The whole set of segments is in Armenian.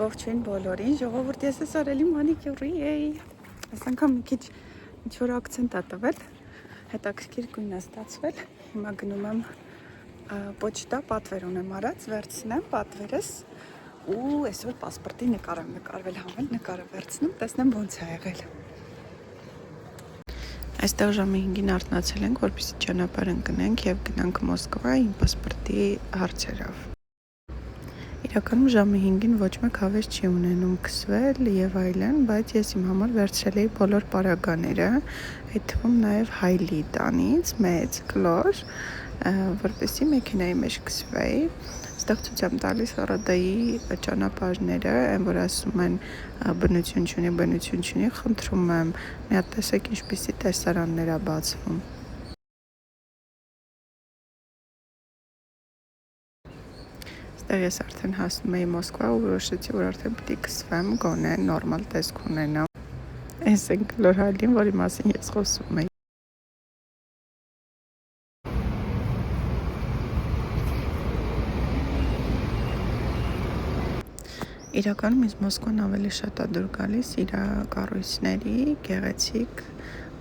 Ողջույն բոլորին, ժողովուրդ, ես այսօր էլի մանիկյուրի էի։ Այս անգամ մի քիչ ինչ-որ ակցենտ ա տվել, հետաքրքիր գույն ա ստացվել։ Հիմա գնում եմ պոչտա, պատվեր ունեմ արած, վերցնեմ պատվերս ու այսօր պասպորտի նկար եմ նկարվել, հանվել, նկարը վերցնում, տեսնեմ ոնց է եղել։ Այստեղ ժամը 5-ին արթնացել ենք, որպեսզի ճանապարհ ընկնենք եւ գնանք Մոսկվա իմ պասպորտի հարցերով։ Իրականում ժամը 5-ին ոչ մեկ հավես չի ունենում քսվել եւ այլն, բայց ես իմ համար վերցրել էի բոլոր պարագաները, այդ թվում նաեւ հայլի տանից մեծ կլոր, որպեսզի մեքենայի մեջ քսվեի։ Այստեղ ցույց եմ տալիս ռոդայի ճանապարհները, այն որ ասում են բնություն չունի, խնդրում եմ մի հատ տեսեք ինչպիսի տեսարաններ ա բացվում։ Ես արդեն հասնում էի Մոսկվա ու որոշեցի, որ արդեն պիտի քսվեմ, գոնե նորմալ տեսք ունենամ։ Այս են կլոր հայլին, որի մասին ես խոսում էի։ Իրականում ինձ Մոսկվան ավելի շատ ա դուր գալիս իր կառույցների, գեղեցիկ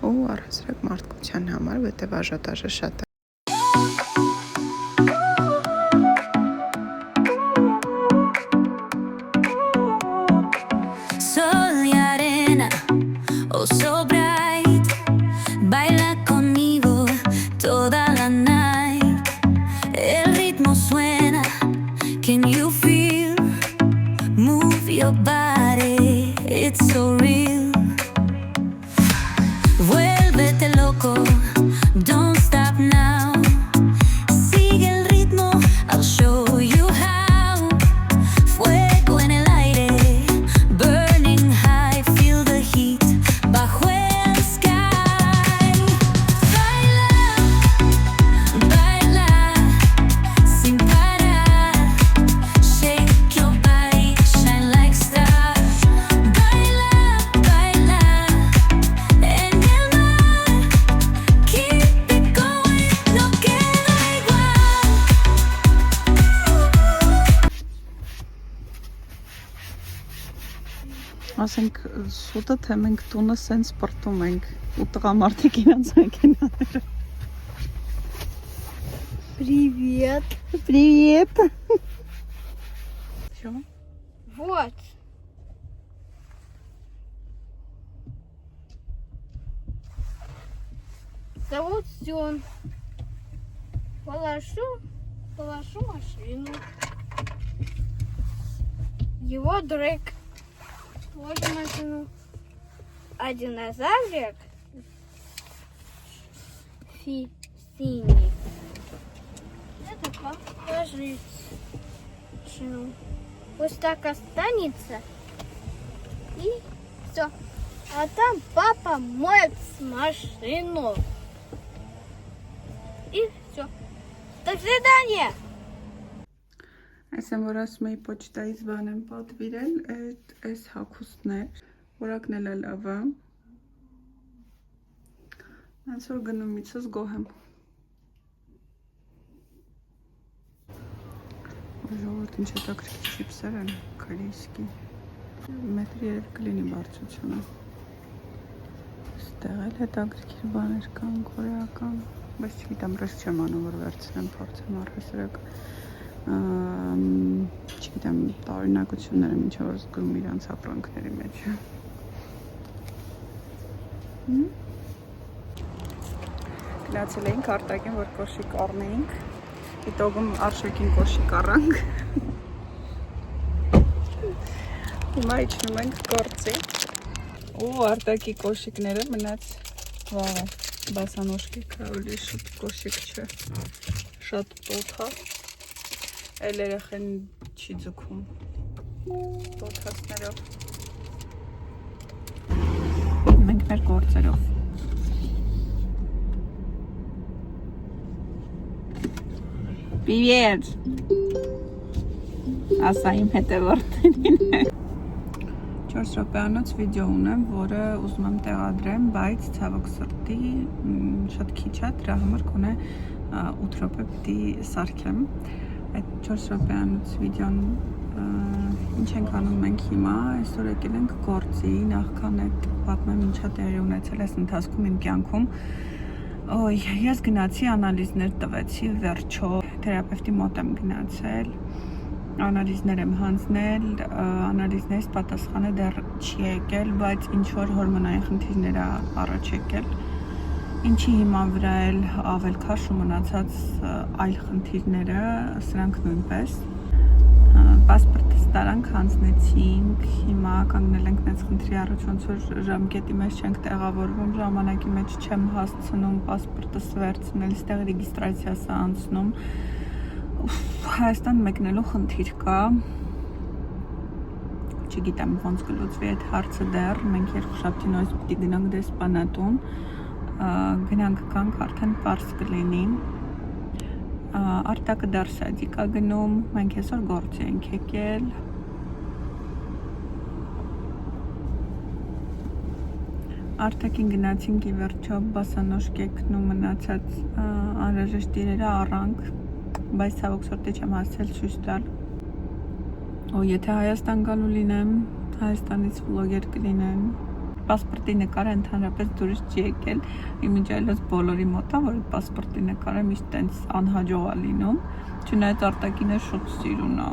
ու առհասարակ մարդկության համար, որտեղ աժոտաժը շատ է։ Your body, it's so real. Vuélvete loco, don't stop now. Sigue el ritmo, I'll show you how. Fuego en el aire, burning high, feel the heat bajo el sky. Baila, baila, sin parar. Shake your body, shine like stars. Baila, baila, en el mar. Keep it going, no queda igual. Ասենք սուտը թե մենք տունը սենց սպրտում ենք ու տղամարդիկ իրանց մեքենաները։ Привет. Привет։ Что? Вот. Да вот все. Положу машину. Его Дрейк. Вот машину. А динозаврик синий. Это положить машину. Вот так останется. И все. А там папа моет машину. И все. До свидания. Այսեմ որ ասում էի պոչտայից բան եմ պատվիրել, այս հագուստներ, որակն էլ է լավը։ Ոնց որ գնումիցս գոհ եմ։ Ժողովուրդ ինչ հետաքրքիր չիպսեր են, քրիսկի։ Մետրի երև կլինի բարձրությունը։ Ստեղ էլ հետաքրքիր բաներ կան, կորեական, բայց չգիտեմ, ռես չեմ անում, որ վերցնեմ, փորձեմ առհասարակ չգիտեմ, տարօրինակությունները ինչ որ զգում իրանց ապրանքների մեջ։ Գնացել էինք արտակին, որ կոշիկ առնեինք, հետոգում արշակին կոշիկ առանք։ Հիմա իջնում ենք գործի ու արտակի կոշիկները մնաց վաղը, բասանոշկի կրավելի շուտ կոշիկ չէ, շատ պոթա, էլ երեխեն չի ձգում պոթասներով, մենք մեր գործերով։ Привет! Ասա իմ հետևորդներին։ 4 րոպեանոց վիդեո ունեմ, որը ուզում եմ տեղադրեմ, բայց ցավոք սրտի շատ քիչ է, դրա համար կոնե 8 րոպե պիտի սարքեմ։ Այդ 4 րոպեանոց վիդեոն Ինչ ենք անում մենք հիմա, այսօր եկել ենք գործի, նախքան այդ պատմեմ ինչա տեղի ունեցել այս ընթացքում իմ կյանքում։ Ես գնացի անալիզներ տվեցի, վերջո թերապևտի մոտ եմ գնացել, անալիզներ եմ հանձնել, անալիզներից պատասխանը դեռ չի եկել, բայց ինչ-որ հորմոնային խնդիրներ է առաջ եկել, ինչի հիման վրա էլ ավել քաշ ու մնացած այլ խնդիրները, սրանք նույնպես։ Պասպորտս տարանք հանձնեցինք, հիմա կանգնել ենք նենց խնդրի առաջ, ոնց որ ժամկետի մեջ չենք տեղավորվում, ժամանակի մեջ չեմ հասցնում պասպորտս վերցնել, ստեղ ռեգիստրացիաս է անցնում, Հայաստան մեկնելու խնդիր կա, չգիտեմ ոնց կլուծվի այդ հարցը դեռ, մենք երկուշաբթի նույնիսկ պիտի գնանք դեսպանատուն, գնանք կանք արդեն պարզ կլինի, Արտակը դեռ սադիկ է գնում, մենք այսօր գործի ենք եկել, Արտակին գնացինք ի վերջո բասանոց կեքն ու մնացած անհրաժեշտ իրերը առանք, բայց ցավոք սորտի չեմ հասցել ցույց տալ, եթե Հայաստան գալու լինեմ, Հայաստանից վլոգեր կլինեն, պասպորտի նկարը ընդհանրապես դուրս չի եկել, իմիջ այլոց բոլորի մոտ է, որ պասպորտի նկարը միշտ տենց անհաջող է լինում, չնայած Արտակինը շուտ սիրուն է։